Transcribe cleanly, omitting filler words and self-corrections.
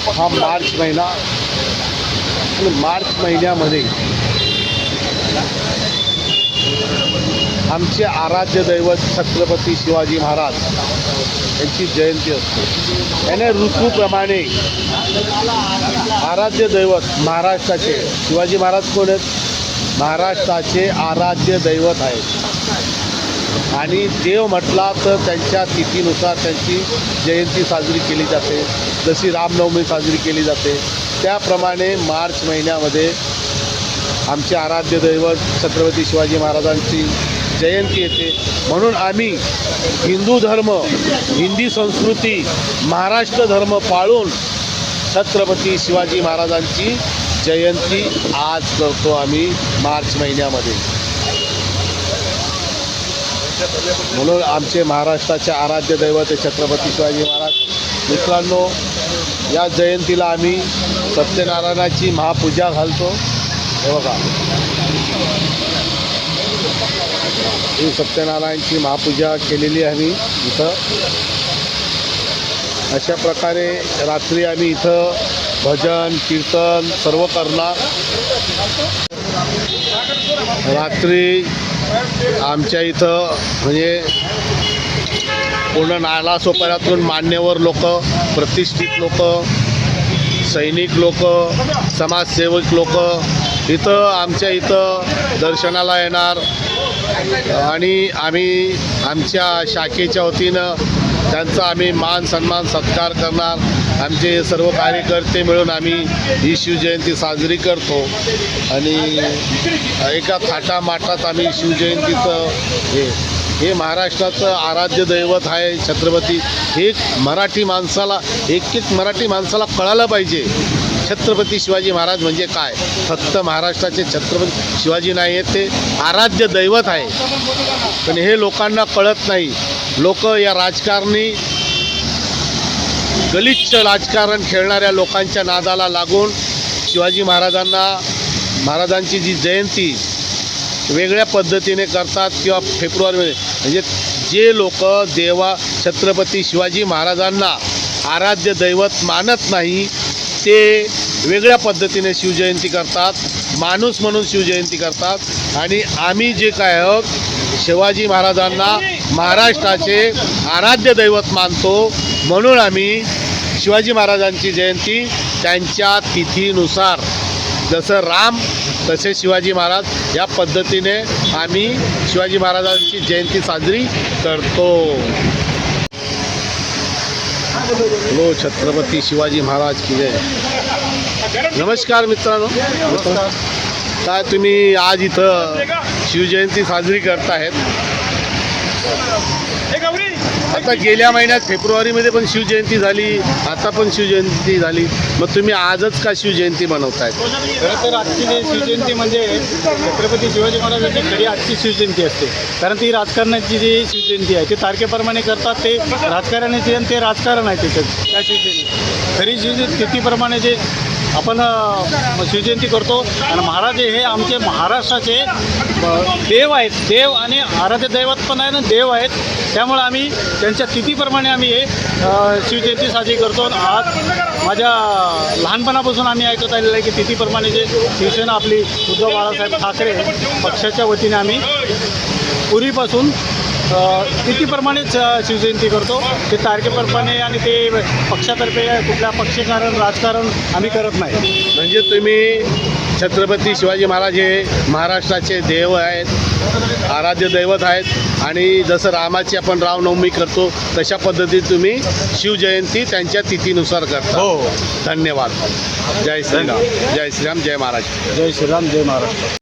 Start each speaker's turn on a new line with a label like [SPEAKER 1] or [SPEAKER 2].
[SPEAKER 1] हा मार्च महिना आणि मार्च महिन्यामध्ये आमचे आराध्य दैवत छत्रपती शिवाजी महाराज यांची जयंती असते। याने ऋतूप्रमाणे आराध्य दैवत महाराष्ट्राचे शिवाजी महाराज कोण आहेत? महाराष्ट्राचे आराध्य दैवत आहेत आणि देव म्हटला तर त्यांच्या तिथीनुसार त्यांची जयंती साजरी केली जाते। जशी रामनवमी साजरी केली जाते त्याप्रमाणे मार्च महिन्यामध्ये आमचे आराध्य दैवत छत्रपती शिवाजी महाराजांची जयंती येते। म्हणून आम्ही हिंदू धर्म, हिंदी संस्कृती, महाराष्ट्र धर्म पाळून छत्रपती शिवाजी महाराजांची जयंती आज करतो आम्ही मार्च महिन्यामध्ये। म्हणून आमचे महाराष्ट्राचे आराध्य दैवत छत्रपती शिवाजी महाराज। मित्रांनो, या जयंतीला आम्ही सत्यनारायणाची महापूजा घालतो। हे बघा, ही सत्यनारायणची महापूजा केलेली आहे आम्ही इथं। अशा प्रकारे रात्री आम्ही इथं भजन कीर्तन सर्व करणार। रात्री आमच्या इथं म्हणजे पूर्ण नालासोपाऱ्यातून मान्यवर लोक, प्रतिष्ठित लोक, सैनिक लोक, समाजसेवक लोक इथं आमच्या इथं दर्शनाला येणार आणि आम्ही आमच्या शाखेच्या वतीनं त्यांचा आम्ही मान सन्मान सत्कार करणार। आमचे सर्व कार्यकर्ते मिळून आम्ही ही शिवजयंती साजरी करतो आणि एका थाटामाटात आम्ही शिवजयंतीचं हे महाराष्ट्राचं आराध्य दैवत आहे छत्रपती। हे मराठी माणसाला एक मराठी माणसाला कळायला पाहिजे छत्रपती शिवाजी महाराज म्हणजे काय। फक्त महाराष्ट्राचे छत्रपती शिवाजी नाही आहेत, ते आराध्य दैवत आहे। पण हे लोकांना कळत नाही। लोक या राजकारणी गलिच्छ राजकारण खेळणाऱ्या लोकांच्या नादाला लागून शिवाजी महाराजांची जी जयंती वेगळ्या पद्धतीने करतात किंवा फेब्रुवारीमध्ये, म्हणजे जे लोक छत्रपती शिवाजी महाराजांना आराध्य दैवत मानत नाही ते वेगळ्या पद्धतीने शिवजयंती करतात, माणूस म्हणून शिवजयंती करतात। आणि आम्ही जे काय आहोत शिवाजी महाराजांना महाराष्ट्राचे आराध्य दैवत मानतो, म्हणून आम्ही शिवाजी महाराजांची जयंती त्यांच्या तिथीनुसार जसं राम तसे शिवाजी महाराज या पद्धतीने आम्ही शिवाजी महाराजांची जयंती साजरी करतो। लो छत्रपती शिवाजी महाराज की जय। नमस्कार मित्रांनो, काय तुम्ही आज इथं शिवजयंती साजरी करतायत। आता गेल्या महिन्यात फेब्रुवारीमध्ये पण शिवजयंती झाली, आता पण शिवजयंती झाली, मग तुम्ही आजच का शिवजयंती बनवतायत?
[SPEAKER 2] खरं तर आजची शिवजयंती म्हणजे छत्रपती शिवाजी महाराजांची खरी आजची शिवजयंती असते। कारण ती राजकारणाची जी शिवजयंती आहे ती तारखेप्रमाणे करतात, ते राजकारणाची आणि ते राजकारण आहे त्याच्यात त्या शिवजयंती। खरी शिवजयंती तिथीप्रमाणे जे आपण शिवजयंती करतो आणि महाराज हे आमचे महाराष्ट्राचे देव आहेत, देव आणि आराध्य दैवत पण आहे ना, देव आहेत। त्यामुळे आम्ही त्यांच्या तिथीप्रमाणे आम्ही हे शिवजयंती साजरी करतो। आज माझ्या लहानपणापासून आम्ही ऐकत आलेलं आहे की तिथीप्रमाणे जे शिवसेना आपली उद्धव बाळासाहेब ठाकरे पक्षाच्या वतीने आम्ही पूर्वीपासून तिथीप्रमाणेच शिवजयंती करतो। ते तारखेप्रमाणे आणि ते पक्षातर्फे कुठल्या पक्षकारण राजकारण आम्ही करत नाही।
[SPEAKER 1] म्हणजे तुम्ही छत्रपती शिवाजी महाराज हे महाराष्ट्राचे देव आहेत, आराध्य दैवत आहेत आणि जसं रामाची आपण रामनवमी करतो तशा पद्धतीत तुम्ही शिवजयंती त्यांच्या तिथीनुसार करता।
[SPEAKER 2] हो,
[SPEAKER 1] धन्यवाद। जय श्रीराम, जय श्रीराम, जय महाराष्ट्र।
[SPEAKER 2] जय श्रीराम, जय महाराष्ट्र।